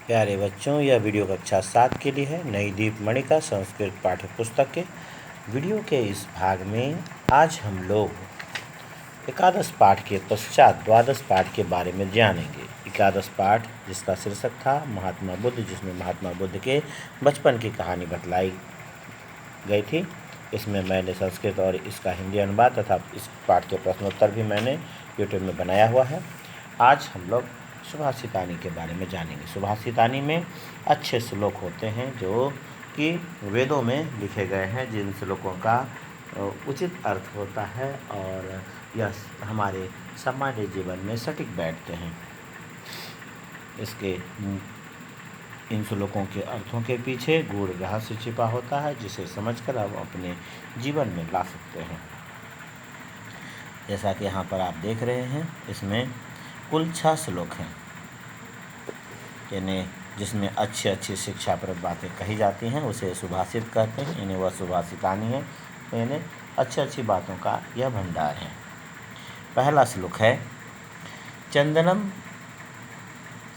प्यारे बच्चों, यह वीडियो कक्षा 7 के लिए है। नई दीपमणि का संस्कृत पाठ्य पुस्तक के वीडियो के इस भाग में आज हम लोग एकादश पाठ के पश्चात द्वादश पाठ के बारे में जानेंगे। एकादश पाठ जिसका शीर्षक था महात्मा बुद्ध, जिसमें महात्मा बुद्ध के बचपन की कहानी बतलाई गई थी। इसमें मैंने संस्कृत और इसका हिंदी अनुवाद तथा इस पाठ के प्रश्नोत्तर भी मैंने यूट्यूब में बनाया हुआ है। आज हम लोग सुभाषितानी के बारे में जानेंगे। सुभाषितानी में अच्छे श्लोक होते हैं जो कि वेदों में लिखे गए हैं, जिन श्लोकों का उचित अर्थ होता है और यह हमारे सामान्य जीवन में सटीक बैठते हैं। इन श्लोकों के अर्थों के पीछे गूढ़ रहस्य छिपा होता है, जिसे समझकर आप अपने जीवन में ला सकते हैं। जैसा कि यहाँ पर आप देख रहे हैं, इसमें कुल 6 श्लोक हैं, यानी जिसमें अच्छी अच्छी शिक्षाप्रद बातें कही जाती हैं उसे सुभाषित कहते हैं। इन्हें वह सुभाषितानी है, यानी अच्छी अच्छी बातों का यह भंडार है। पहला श्लोक है, चंदनम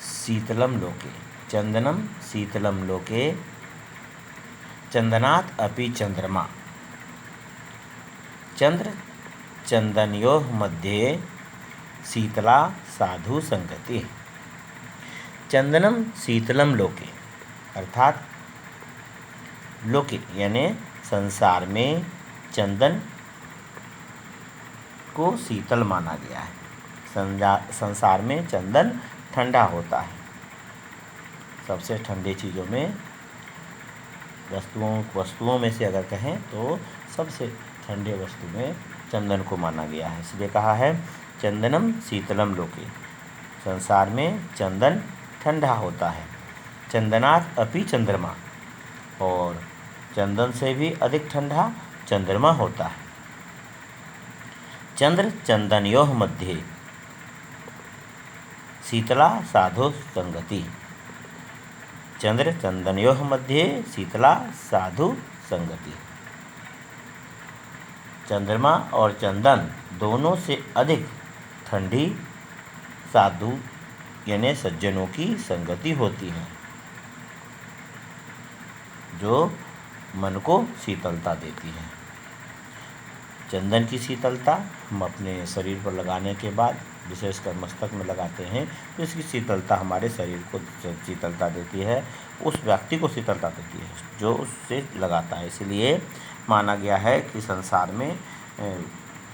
शीतलम लोके, चंदनम शीतलम लोके, चंदनात् अपि चंद्रमा, चंद्र चंदनयोः मध्ये शीतला साधु संगति। चंदनम शीतलम लोके अर्थात लोके यानी संसार में चंदन को शीतल माना गया है। संसार में चंदन ठंडा होता है। सबसे ठंडी चीज़ों में वस्तुओं में से अगर कहें तो सबसे ठंडे वस्तु में चंदन को माना गया है। इसलिए कहा है चंदनम शीतलम लोके, संसार में चंदन ठंडा होता है। चंदनात् अपि चंद्रमा, और चंदन से भी अधिक ठंडा चंद्रमा होता है। चंद्र चंदनयोः मध्ये शीतला साधु संगति, चंद्र चंदनयोः मध्ये शीतला साधु संगति। चंद्रमा और चंदन दोनों से अधिक ठंडी साधु यानी सज्जनों की संगति होती है, जो मन को शीतलता देती है। चंदन की शीतलता हम अपने शरीर पर लगाने के बाद विशेषकर मस्तक में लगाते हैं, तो इसकी शीतलता हमारे शरीर को शीतलता देती है, उस व्यक्ति को शीतलता देती है जो उससे लगाता है। इसलिए माना गया है कि संसार में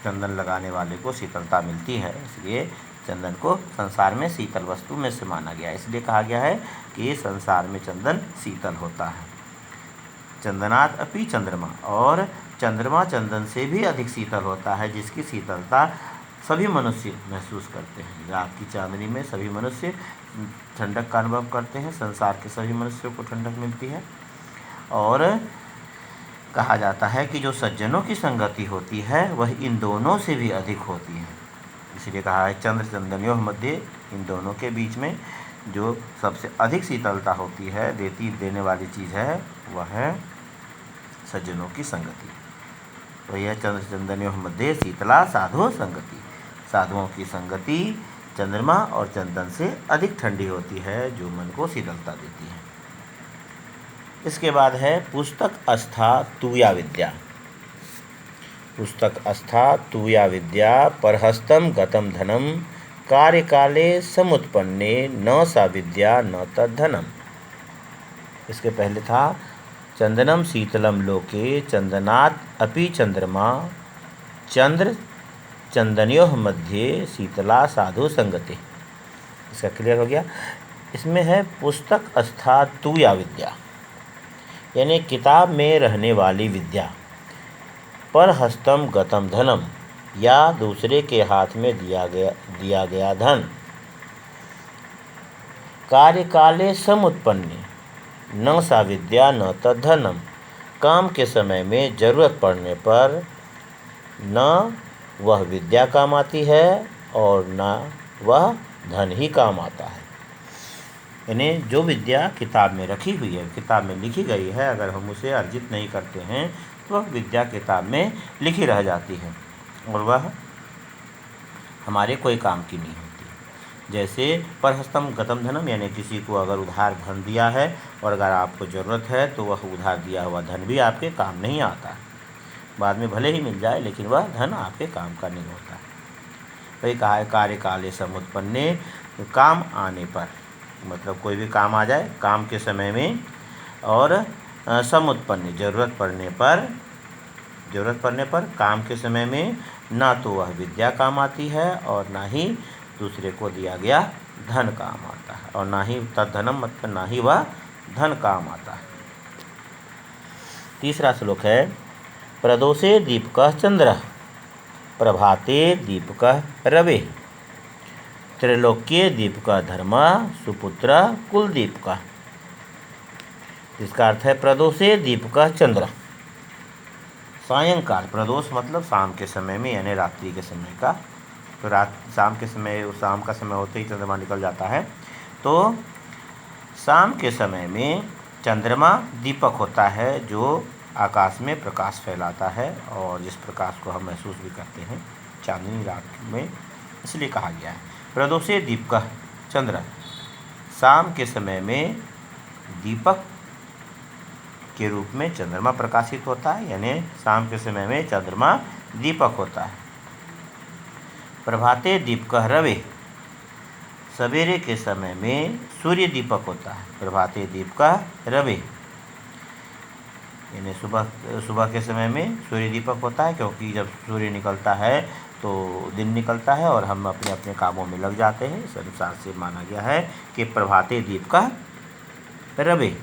चंदन लगाने वाले को शीतलता मिलती है। इसलिए चंदन को संसार में शीतल वस्तु में से माना गया है। इसलिए कहा गया है कि संसार में चंदन शीतल होता है। चंदनात् अपि चंद्रमा, और चंद्रमा चंदन से भी अधिक शीतल होता है, जिसकी शीतलता सभी मनुष्य महसूस करते हैं। रात की चांदनी में सभी मनुष्य ठंडक का अनुभव करते हैं। संसार के सभी मनुष्यों को ठंडक मिलती है। और कहा जाता है कि जो सज्जनों की संगति होती है वह इन दोनों से भी अधिक होती है। इसलिए कहा है चंद्र चंदनयोः मध्ये, इन दोनों के बीच में जो सबसे अधिक शीतलता होती है, देने वाली चीज़ है, वह है सज्जनों की संगति। तो यह चंद्र चंदनयोः मध्ये शीतला साधु संगति, साधुओं की संगति चंद्रमा और चंदन से अधिक ठंडी होती है, जो मन को शीतलता देती है। इसके बाद है पुस्तक अस्था तूया विद्या। पुस्तक अस्था तूया विद्या, परहस्तम गतम धनम, कार्यकाले समुत्पन्ने न सा विद्या न तद्धनम। इसके पहले था चंदनम शीतलम लोके, चंदनात् अपि चंद्रमा, चंद्र चंदनयोः मध्ये शीतला साधु संगति। इसका क्लियर हो गया। इसमें है पुस्तक अस्था तूया विद्या, यानी किताब में रहने वाली विद्या। पर हस्तम गतम धनम, या दूसरे के हाथ में दिया गया धन। कार्यकाले समुत्पन्ने न सा विद्या न तद्धनम, काम के समय में जरूरत पड़ने पर न वह विद्या काम आती है और न वह धन ही काम आता है। यानी जो विद्या किताब में रखी हुई है, किताब में लिखी गई है, अगर हम उसे अर्जित नहीं करते हैं तो वह विद्या किताब में लिखी रह जाती है और वह हमारे कोई काम की नहीं होती। जैसे परहस्तम गतम धनम, यानी किसी को अगर उधार धन दिया है और अगर आपको ज़रूरत है तो वह उधार दिया हुआ धन भी आपके काम नहीं आता, बाद में भले ही मिल जाए लेकिन वह धन आपके काम का नहीं होता। वही कहा है कार्य काले समुत्पन्ने, काम आने पर, मतलब कोई भी काम आ जाए काम के समय में, और समुत्पन्ने ज़रूरत पड़ने पर काम के समय में ना तो वह विद्या काम आती है और ना ही दूसरे को दिया गया धन काम आता है, और ना ही तद्धनम, मतलब ना ही वह धन काम आता है। तीसरा श्लोक है प्रदोषे दीपकः चंद्रः प्रभाते दीपकः रविः त्रैलोक्ये दीपकः धर्मः सुपुत्रः कुलदीपकः। इसका अर्थ है प्रदोषे दीपकः चंद्रः, सायंकाल, प्रदोष मतलब शाम के समय में यानी रात्रि के समय का, तो शाम का समय होते ही चंद्रमा निकल जाता है, तो शाम के समय में चंद्रमा दीपक होता है जो आकाश में प्रकाश फैलाता है, और जिस प्रकाश को हम महसूस भी करते हैं चांदनी रात में, इसलिए कहा गया है प्रदोषे दीपकः चंद्र। शाम के समय में दीपक के रूप में चंद्रमा प्रकाशित होता है, यानी शाम के समय में चंद्रमा दीपक होता है। प्रभाते दीपकः रविः, सवेरे के समय में सूर्य दीपक होता है। प्रभाते दीपकः रविः, यानी सुबह के समय में सूर्य दीपक होता है, क्योंकि जब सूर्य निकलता है तो दिन निकलता है और हम अपने अपने कामों में लग जाते हैं। इस अनुसार से माना गया है कि प्रभाते दीपकः रविः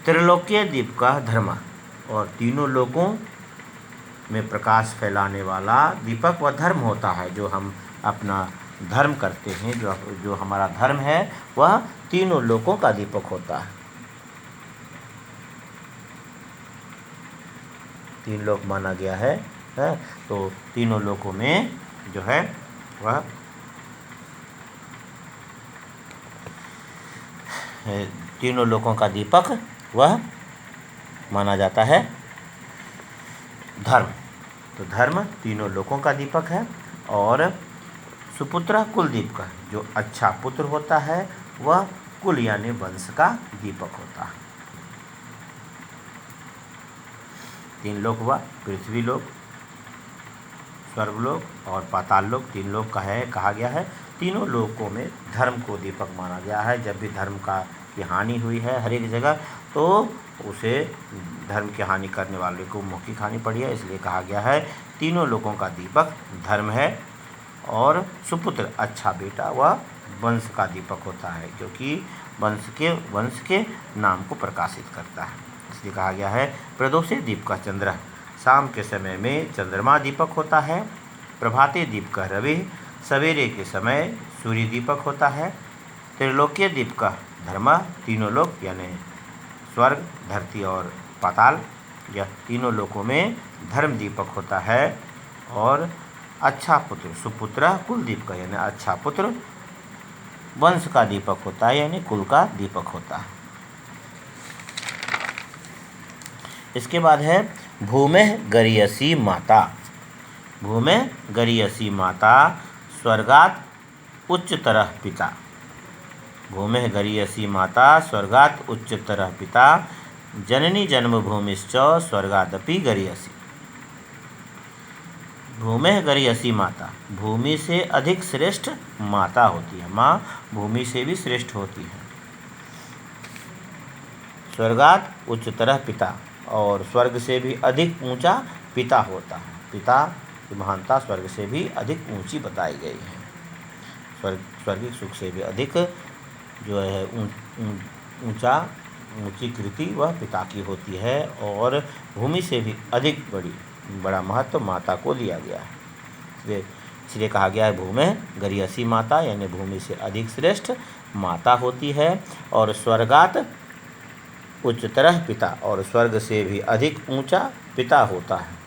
त्रैलोक्ये दीपकः धर्मः, और तीनों लोगों में प्रकाश फैलाने वाला दीपक वह धर्म होता है, जो हम अपना धर्म करते हैं, जो हमारा धर्म है वह तीनों लोगों का दीपक होता है। तीन लोक माना गया है, तो तीनों लोकों में जो है वह तीनों लोकों का दीपक वह माना जाता है धर्म। तो धर्म तीनों लोकों का दीपक है, और सुपुत्र कुलदीपक, जो अच्छा पुत्र होता है वह कुल यानी वंश का दीपक होता है। तीन लोक हुआ, पृथ्वी लोक, स्वर्गलोक और पाताल लोक, तीन लोक कहा गया है। तीनों लोकों में धर्म को दीपक माना गया है। जब भी धर्म की हानि हुई है हर एक जगह, तो उसे धर्म की हानि करने वाले को मुँह की खानी पड़ी है, इसलिए कहा गया है तीनों लोगों का दीपक धर्म है, और सुपुत्र अच्छा बेटा वह वंश का दीपक होता है, क्योंकि वंश के नाम को प्रकाशित करता है, इसलिए कहा गया है प्रदोषे दीपकः चंद्रः, शाम के समय में चंद्रमा दीपक होता है। प्रभाते दीपकः रविः, सवेरे के समय सूर्य दीपक होता है। त्रैलोक्य दीपकः धर्मः, तीनों लोक यानी स्वर्ग, धरती और पाताल, यह तीनों लोकों में धर्म दीपक होता है। और अच्छा पुत्र सुपुत्र कुल दीपक, यानी अच्छा पुत्र वंश का दीपक होता है, यानी कुल का दीपक होता है। इसके बाद है भूमेः गरीयसी माता। भूमेः गरीयसी माता स्वर्गात् उच्चतरः पिता। भूमेः गरीयसी माता स्वर्गात् उच्चतरः पिता, जननी जन्मभूमिश्च स्वर्गादपि गरीयसी। भूमेः गरीयसी माता, भूमि से अधिक श्रेष्ठ माता होती है, माँ भूमि से भी श्रेष्ठ होती है। स्वर्गात् उच्चतरः पिता, और स्वर्ग से भी अधिक ऊंचा पिता होता है। पिता की महानता स्वर्ग से भी अधिक ऊंची बताई गई है। स्वर्गिक सुख से भी अधिक जो है ऊंची कृति वह पिता की होती है, और भूमि से भी अधिक बड़ा महत्व माता को दिया गया है। इसलिए कहा गया है भूमेः गरीयसी माता, यानी भूमि से अधिक श्रेष्ठ माता होती है। और स्वर्गात् उच्चतरः पिता, और स्वर्ग से भी अधिक ऊंचा पिता होता है।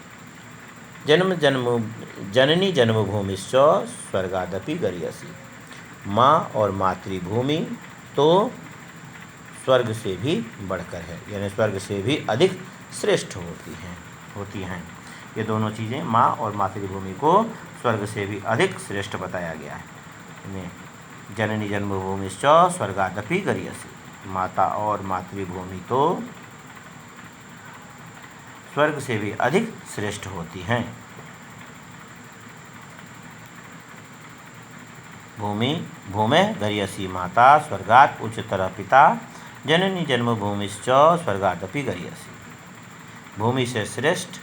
जननी जन्मभूमिश्च स्वर्गादपि गरीयसी, माँ और मातृभूमि तो स्वर्ग से भी बढ़कर है, यानी स्वर्ग से भी अधिक श्रेष्ठ होती हैं। ये दोनों चीज़ें, माँ और मातृभूमि को स्वर्ग से भी अधिक श्रेष्ठ बताया गया है। जननी जन्मभूमिश्च स्वर्गादपि गरीयसी। माता और मातृभूमि तो स्वर्ग से भी अधिक श्रेष्ठ होती हैं। भूमे गरीयसी माता स्वर्गात् उच्चतरः पिता जननी जन्मभूमिश्च स्वर्गादपि गरीयसी। भूमि से श्रेष्ठ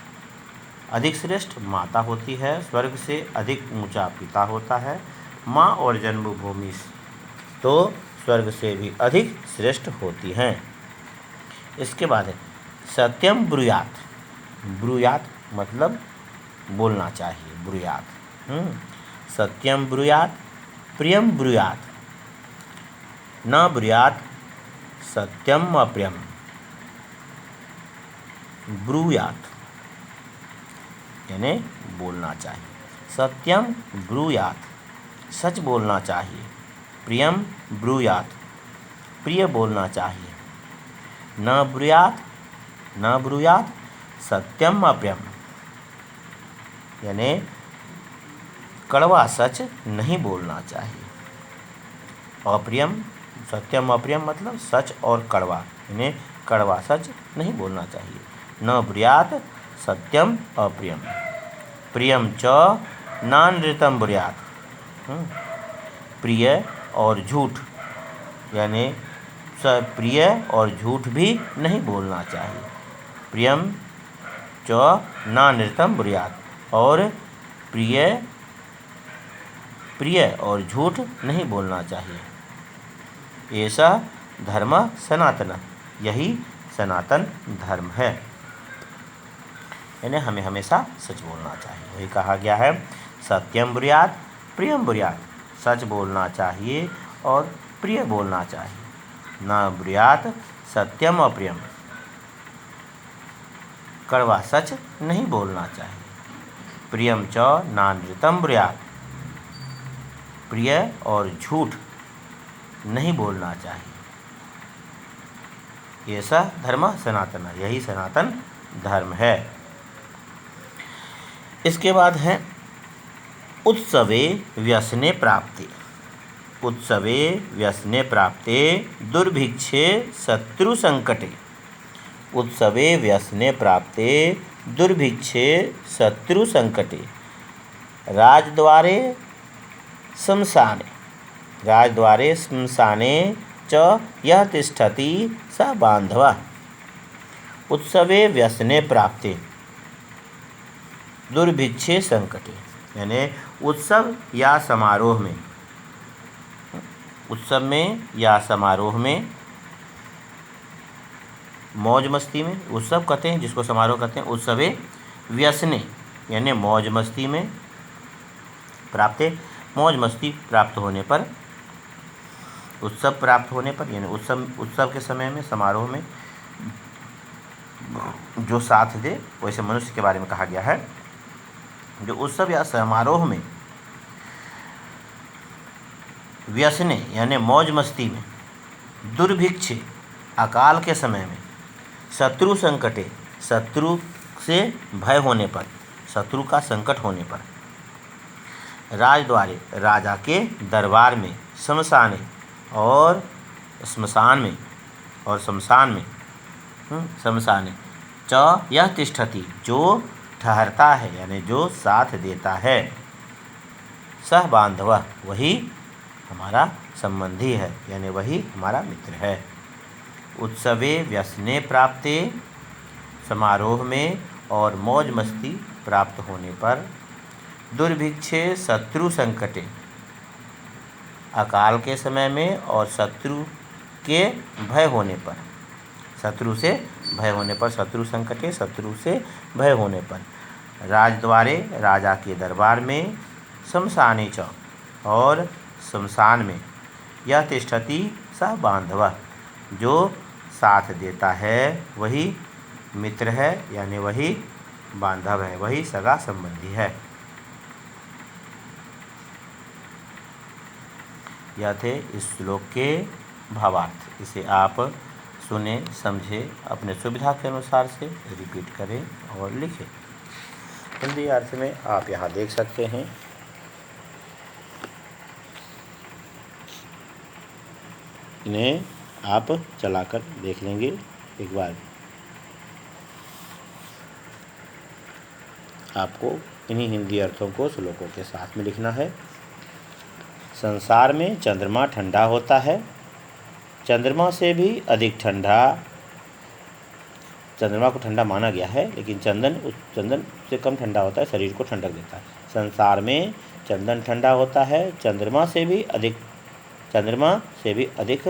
अधिक श्रेष्ठ माता होती है, स्वर्ग से अधिक ऊंचा पिता होता है। माँ और जन्मभूमि तो स्वर्ग से भी अधिक श्रेष्ठ होती हैं। इसके बाद है सत्यम ब्रूयात। ब्रूयात मतलब बोलना चाहिए, ब्रूयात। सत्यम ब्रूयात प्रियम ब्रूयात न ब्रूयात सत्यम अप्रियम। ब्रूयात यानी बोलना चाहिए, सत्यम ब्रूयात सच बोलना चाहिए, प्रियम ब्रूयात प्रिय बोलना चाहिए, न ब्रूयात सत्यम अप्रियम यानी कड़वा सच नहीं बोलना चाहिए। अप्रियम सत्यम अप्रियम मतलब सच और कड़वा, यानी कड़वा सच नहीं बोलना चाहिए। न ब्रूयात सत्यम अप्रियम प्रियम च नानृतम ब्रूयात। प्रिय और झूठ यानी प्रिय और झूठ भी नहीं बोलना चाहिए। प्रियम च नानृतम ब्रूयात और प्रिय और झूठ नहीं बोलना चाहिए। ऐसा धर्म सनातन, यही सनातन धर्म है, यानी हमें हमेशा सच बोलना चाहिए। वही कहा गया है सत्यम ब्रूयात प्रियम ब्रूयात, सच बोलना चाहिए और प्रिय बोलना चाहिए। न ब्रूयात सत्यम अप्रियम, कड़वा सच नहीं बोलना चाहिए। प्रियम च नानृतम ब्रूयात, प्रिय और झूठ नहीं बोलना चाहिए। ऐसा धर्म सनातन, यही सनातन धर्म है। इसके बाद है उत्सवे व्यसने प्राप्ते। उत्सवे व्यसने प्राप्ते दुर्भिक्षे शत्रु संकटे। उत्सवे व्यसने प्राप्ते दुर्भिक्षे शत्रु संकटे राजद्वारे श्मशाने। राजद्वारे श्मशाने च यः तिष्ठति स बान्धवः। उत्सवे व्यसने प्राप्ते दुर्भिक्षे संकटे यानी उत्सव या समारोह में, उत्सव में या समारोह में, मौज मस्ती में, उत्सव कहते हैं जिसको समारोह कहते हैं। उत्सवे व्यसने यानी मौज मस्ती में, प्राप्ते मौज मस्ती प्राप्त होने पर, उत्सव प्राप्त होने पर यानी उत्सव के समय में, समारोह में जो साथ दे, वैसे मनुष्य के बारे में कहा गया है। जो उत्सव या समारोह में व्यसने यानी मौज मस्ती में, दुर्भिक्षे अकाल के समय में, शत्रु संकटे शत्रु से भय होने पर, शत्रु का संकट होने पर, राजद्वारे राजा के दरबार में, श्मशाने और श्मशान में और शमशान में, शमशाने च यह तिष्ठति जो ठहरता है यानी जो साथ देता है, सह बांधवः वही हमारा संबंधी है यानी वही हमारा मित्र है। उत्सवे व्यसने प्राप्ते समारोह में और मौज मस्ती प्राप्त होने पर, दुर्भिक्षे शत्रु संकटे अकाल के समय में और शत्रु के भय होने पर, शत्रु से भय होने पर, शत्रु संकटे शत्रु से भय होने पर, राजद्वारे राजा के दरबार में, श्मशाने च और शमशान में, यह तिष्ठति स बांधवः जो साथ देता है वही मित्र है यानी वही बांधव है, वही सगा संबंधी है। यह थे इस श्लोक के भावार्थ। इसे आप सुने समझे, अपने सुविधा के अनुसार से रिपीट करें और लिखें। हिंदी अर्थ में आप यहाँ देख सकते हैं। इन्हें आप चलाकर देख लेंगे एक बार। आपको इन्हीं हिंदी अर्थों को श्लोकों के साथ में लिखना है। संसार में चंद्रमा ठंडा होता है, चंद्रमा से भी अधिक ठंडा, चंद्रमा को ठंडा माना गया है लेकिन चंदन से कम ठंडा होता है, शरीर को ठंडक देता है। संसार में चंदन ठंडा होता है, चंद्रमा से भी अधिक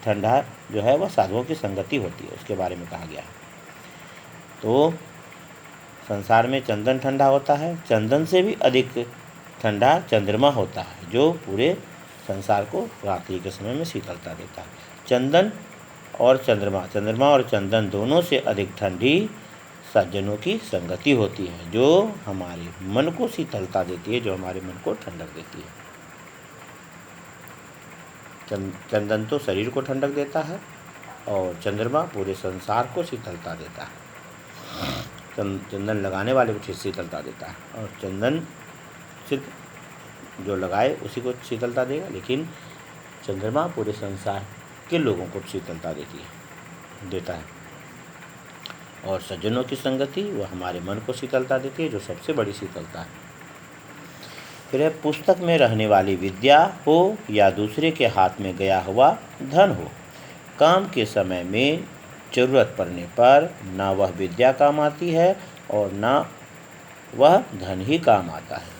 ठंडा जो है वह साधुओं की संगति होती है, उसके बारे में कहा गया है। तो संसार में चंदन ठंडा होता है, चंदन से भी अधिक ठंडा चंद्रमा होता है जो पूरे संसार को रात्रि के समय में शीतलता देता है। चंद्रमा और चंदन दोनों से अधिक ठंडी सज्जनों की संगति होती है जो हमारे मन को शीतलता देती है, जो हमारे मन को ठंडक देती है। चंदन तो शरीर को ठंडक देता है और चंद्रमा पूरे संसार को शीतलता देता है। चंदन लगाने वाले को शीतलता देता है और चंदन सिर्फ जो लगाए उसी को शीतलता देगा, लेकिन चंद्रमा पूरे संसार के लोगों को शीतलता देता है। और सज्जनों की संगति वह हमारे मन को शीतलता देती है, जो सबसे बड़ी शीतलता है। फिर है, पुस्तक में रहने वाली विद्या हो या दूसरे के हाथ में गया हुआ धन हो, काम के समय में जरूरत पड़ने पर ना वह विद्या काम आती है और ना वह धन ही काम आता है।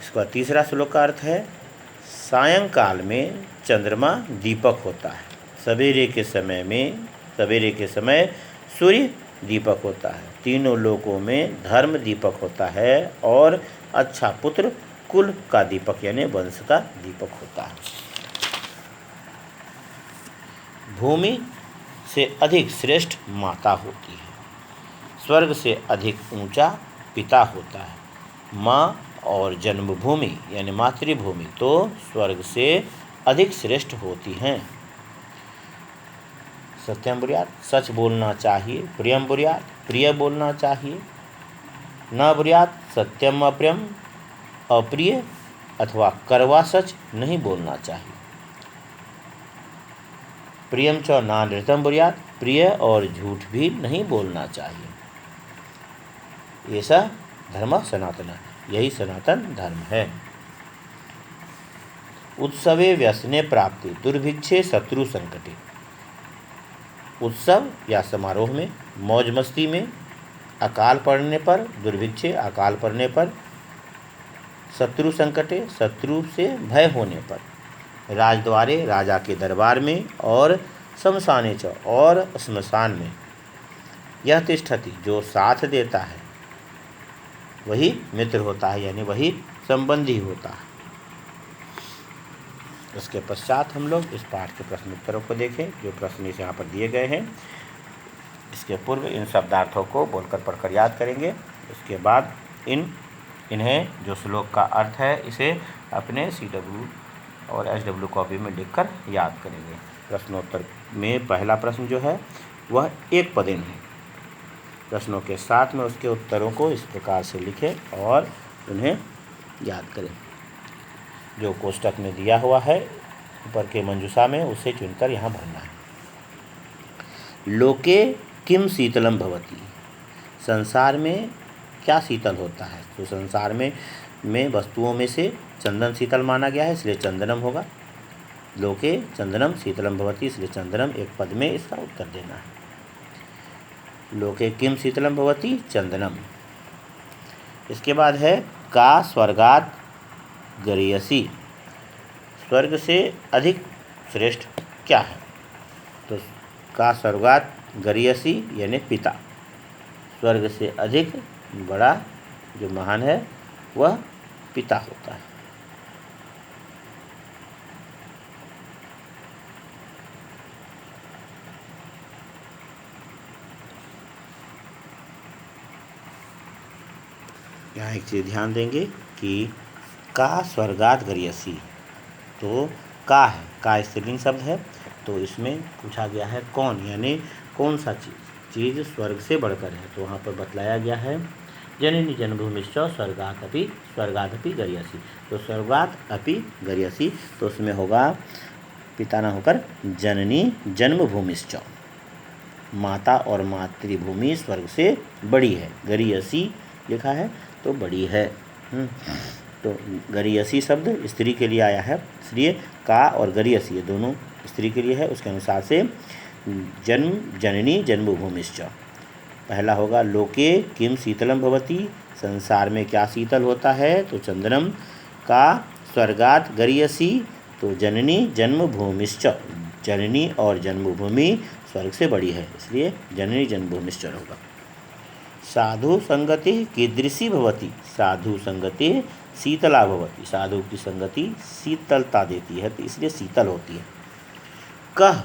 इसका तीसरा श्लोक का अर्थ है, सायंकाल में चंद्रमा दीपक होता है, सवेरे के समय सूर्य दीपक होता है, तीनों लोकों में धर्म दीपक होता है और अच्छा पुत्र कुल का दीपक यानी वंश का दीपक होता है। भूमि से अधिक श्रेष्ठ माता होती है, स्वर्ग से अधिक ऊंचा पिता होता है। माँ और जन्मभूमि यानी मातृभूमि तो स्वर्ग से अधिक श्रेष्ठ होती हैं। सत्यम बुर्यात, सच बोलना चाहिए। प्रियम बुर्यात, प्रिय बोलना चाहिए। न बुर्यात, सत्यम अप्रियम, अप्रिय अथवा करवा सच नहीं बोलना चाहिए। प्रियम च नानृतम बुर्यात, प्रिय और झूठ भी नहीं बोलना चाहिए। ऐसा धर्म सनातन, यही सनातन धर्म है। उत्सवे व्यसने प्राप्ति, दुर्भिक्षे शत्रु संकटे। उत्सव या समारोह में, मौज मस्ती में, अकाल पड़ने पर, दुर्भिक्षे अकाल पड़ने पर, शत्रु संकटे शत्रु से भय होने पर, राजद्वारे राजा के दरबार में, और शमशाने च और श्मशान में, यह तिष्ठति जो साथ देता है वही मित्र होता है, यानी वही संबंधी होता है। इसके पश्चात हम लोग इस पाठ के प्रश्न उत्तरों को देखें जो प्रश्न इस यहाँ पर दिए गए हैं। इसके पूर्व इन शब्दार्थों को बोलकर पढ़कर याद करेंगे। इसके बाद इन्हें जो श्लोक का अर्थ है इसे अपने CW और SW कॉपी में लिखकर याद करेंगे। प्रश्नोत्तर में पहला प्रश्न जो है वह एक पदेन है। प्रश्नों के साथ में उसके उत्तरों को इस प्रकार से लिखें और उन्हें याद करें। जो कोष्टक में दिया हुआ है ऊपर के मंजूषा में उसे चुनकर यहाँ भरना है। लोके किम शीतलम भवति, संसार में क्या शीतल होता है? तो संसार में वस्तुओं में से चंदन शीतल माना गया है, इसलिए चंदनम होगा। लोके चंदनम शीतलम भवति, इसलिए चंदनम एक पद में इसका उत्तर देना है। लोके किम शीतलम भवति, चंदनम। इसके बाद है का स्वर्गात गरीयसी, स्वर्ग से अधिक श्रेष्ठ क्या है? तो का स्वर्गात गरीयसी यानी पिता, स्वर्ग से अधिक बड़ा जो महान है वह पिता होता है। यहाँ एक चीज़ ध्यान देंगे कि का स्वर्गात गरीयसी, तो का है, का स्त्रीलिंग शब्द है, तो इसमें पूछा गया है कौन, यानी कौन सा चीज़ स्वर्ग से बढ़कर है। तो वहाँ पर बतलाया गया है जननी जन्मभूमिश्च स्वर्गादपि गरीयसी। तो स्वर्गात अपि गरीयसी, तो उसमें होगा पिता ना होकर जननी जन्मभूमिश्च, माता और मातृभूमि स्वर्ग से बड़ी है। गरीयसी लिखा है तो बड़ी है। तो गरीयसी शब्द स्त्री के लिए आया है, इसलिए का और गरीयसी ये दोनों स्त्री के लिए है। उसके अनुसार से जननी जन्मभूमिश्च। पहला होगा लोके किम शीतलम भवति, संसार में क्या शीतल होता है, तो चंदनम। का स्वर्गात गरीयसी, तो जननी जन्मभूमिश्च, जननी और जन्मभूमि स्वर्ग से बड़ी है, इसलिए जननी जन्मभूमिश्च होगा। साधु संगति कीदृशी भवति, साधु संगति शीतला भवति, साधु की संगति शीतलता देती है, तो इसलिए शीतल होती है। कह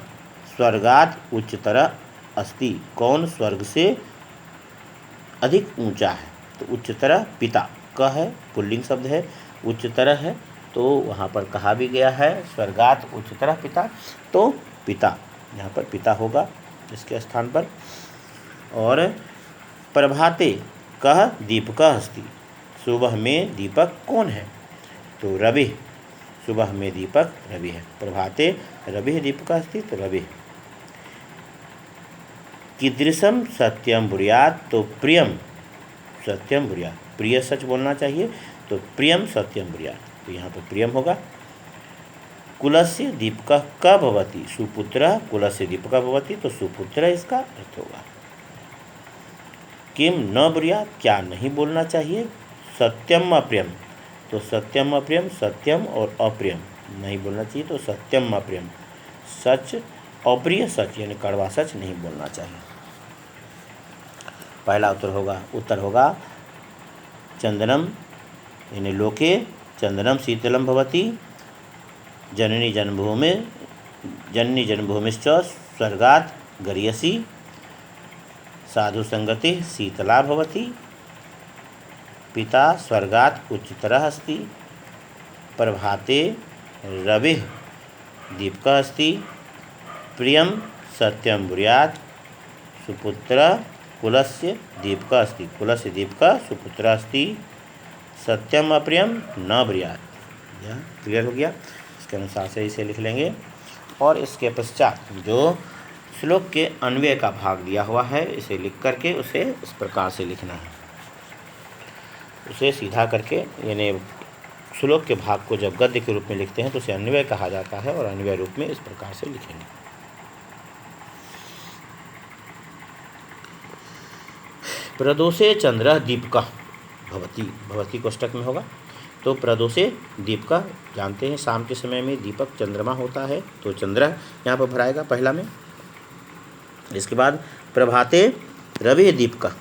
स्वर्गात उच्चतर अस्ति, कौन स्वर्ग से अधिक ऊंचा है, तो उच्चतर पिता। कह है पुल्लिंग शब्द है, उच्चतर है, तो वहाँ पर कहा भी गया है स्वर्गात उच्चतर पिता, तो पिता यहाँ पर पिता होगा इसके स्थान पर। और प्रभाते कह दीपकः अस्ति, सुबह में दीपक कौन है, तो रवि, सुबह में दीपक रवि है। प्रभाते रवि दीपकः अस्ति, तो रवि। कीदृशम सत्यम ब्रूयात्, तो प्रियम सत्यम ब्रूयात्, प्रिय सच बोलना चाहिए, तो प्रियम सत्यम ब्रूयात्, तो यहाँ पर प्रियम होगा। कुलस्य दीपकः क भवति, सुपुत्रः कुलस्य दीपकः भवति, तो सुपुत्र इसका अर्थ होगा। किम न ब्रूयात्, क्या नहीं बोलना चाहिए, सत्यम अप्रियम, तो सत्यम अप्रियम, सत्यम और अप्रियम नहीं बोलना चाहिए, तो सत्यम अप्रियम, सच अप्रिय सच यानी कड़वा सच नहीं बोलना चाहिए। पहला उत्तर होगा चंदनम यानी लोके चंदनम शीतलम भवति, जननी जन्मभूमिश्च स्वर्गात् गरीयसी, साधु संगति शीतला भवति, पिता स्वर्गात् उच्चतरः अस्ति, प्रभाते रविः दीपकः अस्ति, प्रियं सत्यं ब्रूयात्, सुपुत्रः कुलस्य दीपकः अस्ति, कुलस्य दीपकः सुपुत्रः अस्ति, सत्यम अप्रियम न ब्रूयात्। यह क्लियर हो गया। इसके अनुसार से इसे लिख लेंगे। और इसके पश्चात जो श्लोक के अन्वय का भाग दिया हुआ है, इसे लिख करके उसे इस प्रकार से लिखना है। उसे सीधा करके यानी श्लोक के भाग को जब गद्य के रूप में लिखते हैं तो उसे अन्वय कहा जाता है, और अन्वय रूप में इस प्रकार से लिखेंगे। प्रदोषे चंद्रः दीपकः भवति, भवति कोष्टक में होगा, तो प्रदोषे दीपकः जानते हैं शाम के समय में दीपक चंद्रमा होता है, तो चंद्र यहाँ पर भराएगा पहला में। इसके बाद प्रभाते रवि दीपकः,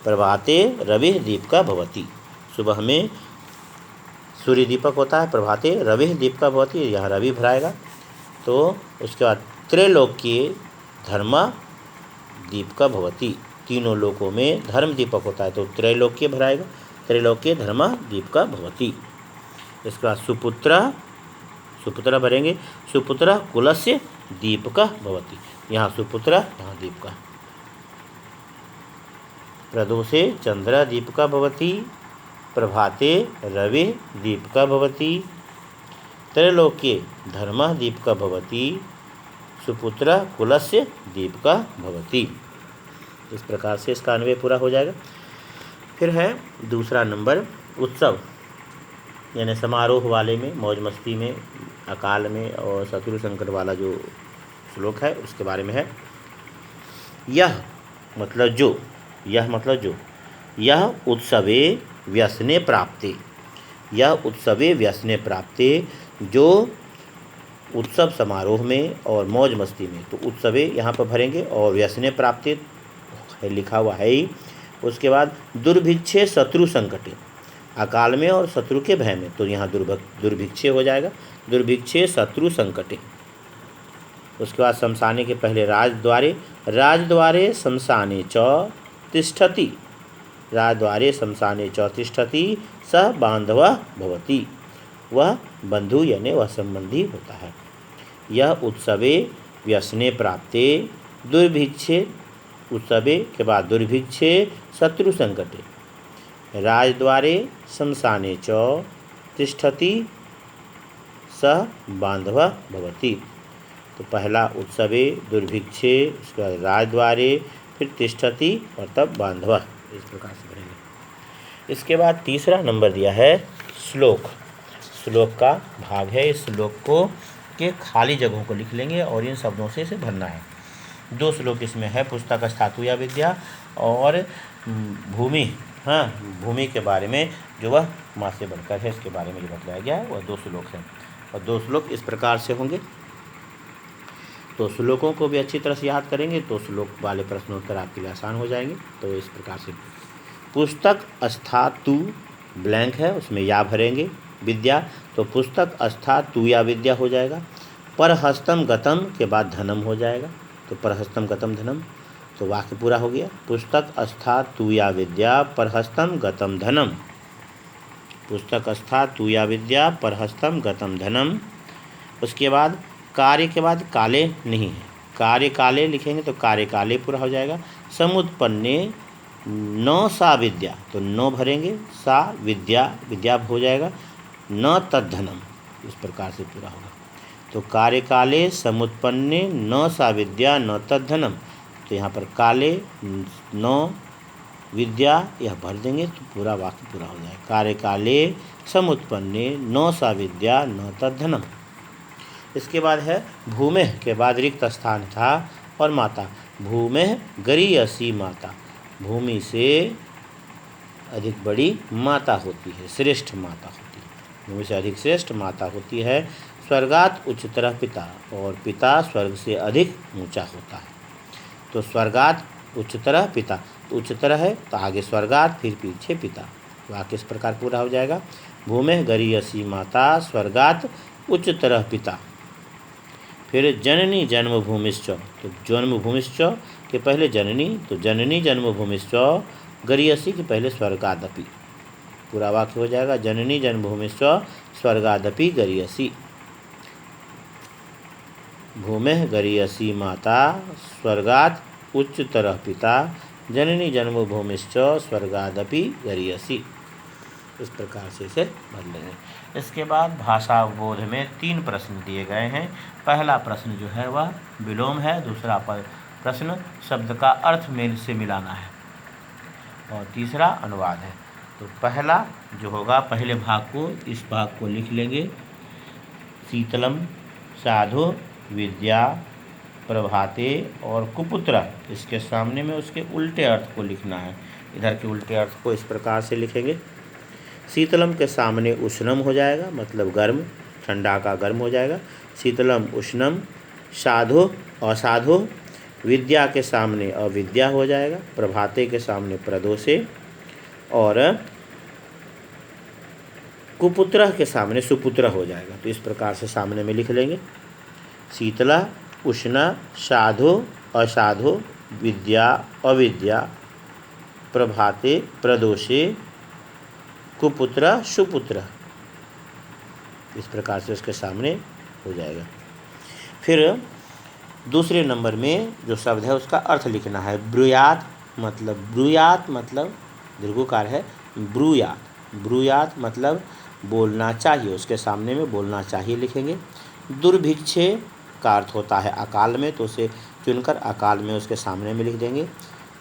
प्रभाते रवि दीपकः भवति, सुबह में सूर्य दीपक होता है, प्रभाते रवि दीपकः भवति, यहाँ रवि भराएगा। तो उसके बाद त्रैलोक्ये धर्म दीपकः भवति, तीनों लोकों में धर्म दीपक होता है, तो त्रैलोक्य भराएगा, त्रैलोक्ये धर्म दीपकः भवति। इसके बाद सुपुत्र भरेंगे, सुपुत्र कुलस्य दीपकः भवति, यहाँ सुपुत्र यहाँ दीपकः। प्रदोषे चंद्र दीपकः भवति, प्रभाते रवि दीपकः भवति, त्रैलोक्ये धर्मः दीपकः भवति, सुपुत्र कुलस्य दीपकः भवति। इस प्रकार से इसका अन्वय पूरा हो जाएगा। फिर है दूसरा नंबर उत्सव यानी समारोह वाले में, मौज मस्ती में, अकाल में और शत्रु संकट वाला जो श्लोक है उसके बारे में है। यह मतलब जो, यह मतलब जो, यह उत्सवे व्यसने प्राप्ते, यह उत्सवे व्यसने प्राप्ते, जो उत्सव समारोह में और मौज मस्ती में, तो उत्सवे यहाँ पर भरेंगे और व्यसने प्राप्ते लिखा हुआ है ही। उसके बाद दुर्भिक्षे शत्रु संकटे, अकाल में और शत्रु के भय में, तो यहाँ दुर्भिक्षे हो जाएगा, दुर्भिक्षे शत्रु संकटे। उसके बाद शमशाने के पहले राजद्वारे शमशाने च तिष्ठति, राजद्वारे शमशाने च तिष्ठति सह बांधवः भवति, वह बंधु यानी वह संबंधी होता है। यह उत्सवे व्यसने प्राप्ते दुर्भिक्षे, उत्सवे के बाद दुर्भिक्षे शत्रु संकटे, राजद्वारे शमशाने च तिष्ठति सह बांधवः भवति। तो पहला उत्सवे दुर्भिक्षे, उसके बाद राजद्वारे, फिर तिष्ठति और तब बांधवः, इस प्रकार से करेंगे। इसके बाद तीसरा नंबर दिया है श्लोक। श्लोक का भाग है। इस श्लोक को के खाली जगहों को लिख लेंगे और इन शब्दों से इसे भरना है। 2 श्लोक इसमें है, पुस्तक स्थातु या विद्या और भूमि। हाँ, भूमि के बारे में जो वह माँ से बढ़कर है, इसके बारे में जो बतलाया गया है वह 2 श्लोक हैं। और 2 श्लोक इस प्रकार से होंगे। तो श्लोकों को भी अच्छी तरह से याद करेंगे तो श्लोक वाले प्रश्नोत्तर आपके लिए आसान हो जाएंगे। तो इस प्रकार से पुस्तक स्थातु ब्लैंक है, उसमें या भरेंगे। विद्या, तो पुस्तक स्थातु या विद्या हो जाएगा। परहस्तम गतम के बाद धनम हो जाएगा, तो परहस्तम गतम धनम, तो वाक्य पूरा हो गया। पुस्तक स्थातु या विद्या परहस्तम गतम धनम। पुस्तक स्थातु या विद्या परहस्तम गतम धनम। उसके बाद कार्य के बाद काले नहीं है, कार्य काले लिखेंगे तो कार्य काले पूरा हो जाएगा। समुत्पन्ने न सा विद्या, तो न भरेंगे, सा विद्या, विद्या हो जाएगा। न तद्धनम, इस प्रकार से पूरा होगा। तो कार्य काले समुत्पन्ने न सा विद्या न तद्धनम, तो यहाँ पर काले न विद्या यह भर देंगे तो पूरा वाक्य पूरा हो जाएगा। कार्य काले समुत्पन्ने न सा विद्या न तद्धनम। इसके बाद है भूमेः के बाद रिक्त स्थान था और माता। भूमेः गरीयसी माता, भूमि से अधिक बड़ी माता होती है, श्रेष्ठ माता होती है, भूमि से अधिक श्रेष्ठ माता होती है। स्वर्गात उच्चतर पिता, और पिता स्वर्ग से अधिक ऊंचा होता है। तो स्वर्गात उच्चतर पिता, तो उच्चतर है तो आगे स्वर्गात फिर पीछे पिता, वाक्य इस प्रकार पूरा हो जाएगा। भूमेः गरीयसी माता स्वर्गात उच्चतर पिता। फिर जननी जन्मभूमिश्च, तो जन्मभूमिश्च के पहले जननी, तो जननी जन्मभूमिश्च गरीयसी के पहले स्वर्गादपि, पूरा वाक्य हो जाएगा। जननी जन्मभूमिश्च स्वर्गादपि गरीयसी। भूमेः गरीयसी माता स्वर्गात् उच्चतरः पिता जननी जन्मभूमिश्च स्वर्गादपि गरीयसी। इस प्रकार से इसे भर लेंगे। इसके बाद भाषा बोध में 3 प्रश्न दिए गए हैं। पहला प्रश्न जो है वह विलोम है, दूसरा प्रश्न शब्द का अर्थ मेल से मिलाना है और तीसरा अनुवाद है। तो पहला जो होगा, पहले भाग को, इस भाग को लिख लेंगे। शीतलम साधु विद्या प्रभाते और कुपुत्र, इसके सामने में उसके उल्टे अर्थ को लिखना है। इधर के उल्टे अर्थ को इस प्रकार से लिखेंगे। शीतलम के सामने उष्णम हो जाएगा, मतलब गर्म, ठंडा का गर्म हो जाएगा। शीतलम उष्णम। साधु असाधु, विद्या के सामने अविद्या हो जाएगा। प्रभाते के सामने प्रदोषे और कुपुत्र के सामने सुपुत्र हो जाएगा। तो इस प्रकार से सामने में लिख लेंगे। शीतला उष्णा साधु असाधु विद्या अविद्या प्रभाते प्रदोषे कुपुत्र सुपुत्र, इस प्रकार से उसके सामने हो जाएगा। फिर दूसरे नंबर में जो शब्द है उसका अर्थ लिखना है। ब्रूयात मतलब दीर्घकार है। ब्रूयात मतलब बोलना चाहिए, उसके सामने में बोलना चाहिए लिखेंगे। दुर्भिक्षे का अर्थ होता है अकाल में, तो उसे चुनकर अकाल में उसके सामने में लिख देंगे।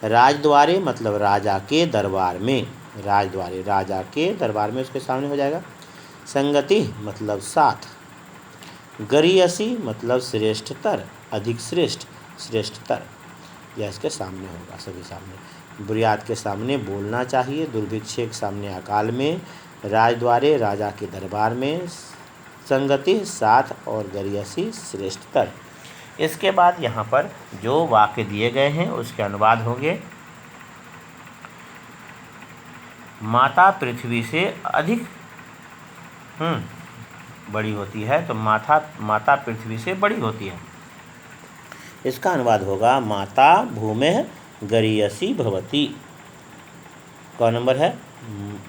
राजद्वारे मतलब राजा के दरबार में, राजद्वारे राजा के दरबार में उसके सामने हो जाएगा। संगति मतलब साथ। गरीयसी मतलब श्रेष्ठतर, अधिक श्रेष्ठ, श्रेष्ठतर, यह इसके सामने होगा, सभी सामने। बुरियात के सामने बोलना चाहिए, दुर्भिक्षे के सामने अकाल में, राजद्वारे राजा के दरबार में, संगति साथ और गरीयसी श्रेष्ठतर। इसके बाद यहाँ पर जो वाक्य दिए गए हैं उसके अनुवाद होंगे। माता पृथ्वी से अधिक बड़ी होती है, तो माता पृथ्वी से बड़ी होती है। इसका अनुवाद होगा माता भूमेः गरीयसी भवति। कौन नंबर है?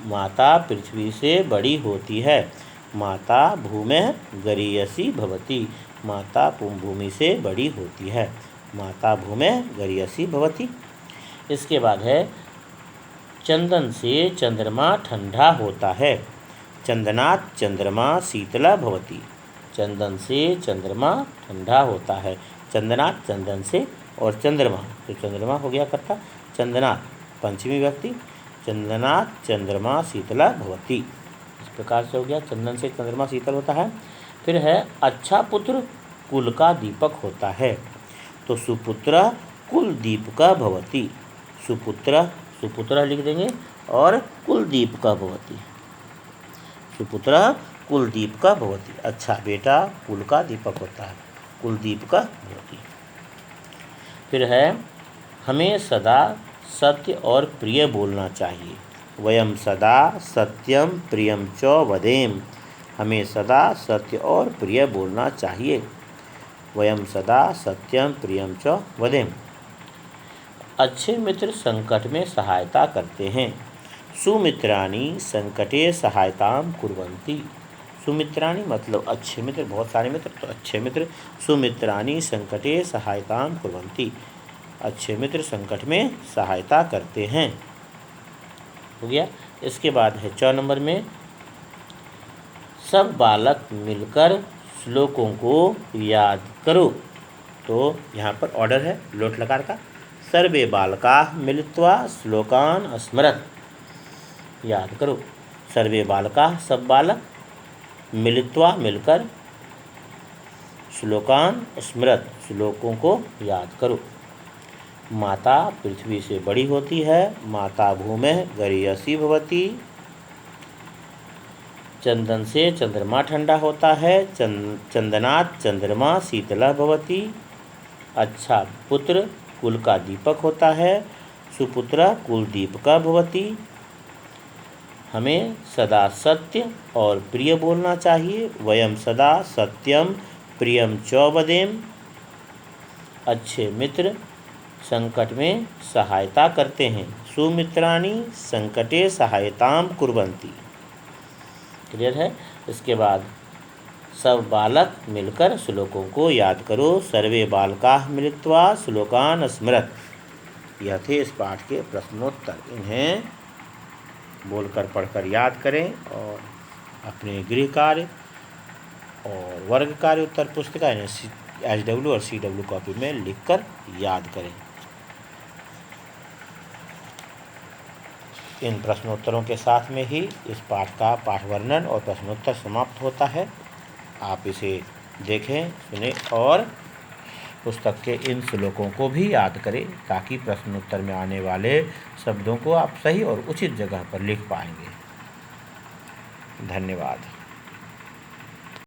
माता पृथ्वी से बड़ी होती है। माता भूमेः गरीयसी भवति, माता भूमि से बड़ी होती है। माता भूमेः गरीयसी भवति। इसके बाद है चंदन से चंद्रमा ठंडा होता है। चंदनात् चंद्रमा शीतला भवति। चंदन से चंद्रमा ठंडा होता है। चंदनात् चंदन से और चंद्रमा तो चंद्रमा हो गया कर्ता। चंदनात् पंचमी व्यक्ति। चंदनात् चंद्रमा शीतला भवति। इस प्रकार से हो गया चंदन से चंद्रमा शीतल होता है। फिर है अच्छा पुत्र कुल का दीपक होता है। तो सुपुत्र कुल दीपका भवति। सुपुत्र लिख देंगे और कुल दीपका भवति। सुपुत्र कुल दीपका भवति। अच्छा बेटा कुल का दीपक होता है। कुल दीपका भवति। फिर है हमें सदा सत्य और प्रिय बोलना चाहिए। वयम सदा सत्यम प्रियम च वदेम। हमें सदा सत्य और प्रिय बोलना चाहिए। वयम सदा सत्यम प्रियम च वदेम। अच्छे मित्र संकट में सहायता करते हैं। सुमित्राणि संकटे सहायतां कुर्वन्ति। सुमित्राणि मतलब अच्छे मित्र, बहुत सारे मित्र तो अच्छे मित्र। सुमित्राणि संकटे सहायतां कुर्वन्ति। अच्छे मित्र संकट में सहायता करते हैं। हो गया। इसके बाद है 4 नंबर में सब बालक मिलकर श्लोकों को याद करो। तो यहाँ पर ऑर्डर है लोट लकार का। सर्वे बालकाः मिलित्वा श्लोकान् स्मरत्। याद करो। सर्वे बालकाः सब बालक मिलित्वा मिलकर श्लोकान् स्मरत् श्लोकों को याद करो। माता पृथ्वी से बड़ी होती है। माता भूमेः गरीयसी भवति। चंदन से चंद्रमा ठंडा होता है। चंदनात् चंद्रमा शीतला भवति। अच्छा पुत्र कुल का दीपक होता है। सुपुत्र कुल दीपका भवति। हमें सदा सत्य और प्रिय बोलना चाहिए। वयम सदा सत्यम प्रियम च वदेम। अच्छे मित्र संकट में सहायता करते हैं। सुमित्राणि संकटे सहायतां कुर्वन्ति। क्लियर है। इसके बाद सब बालक मिलकर श्लोकों को याद करो। सर्वे बालकाः मिलित्वा श्लोकान् स्मरत्। यह थे इस पाठ के प्रश्नोत्तर। इन्हें बोलकर पढ़कर याद करें और अपने गृह कार्य और वर्ग कार्य उत्तर पुस्तिका HW और CW कॉपी में लिखकर याद करें। इन प्रश्नोत्तरों के साथ में ही इस पाठ का पाठ वर्णन और प्रश्नोत्तर समाप्त होता है। आप इसे देखें, सुने और पुस्तक के इन श्लोकों को भी याद करें ताकि प्रश्नोत्तर में आने वाले शब्दों को आप सही और उचित जगह पर लिख पाएंगे। धन्यवाद।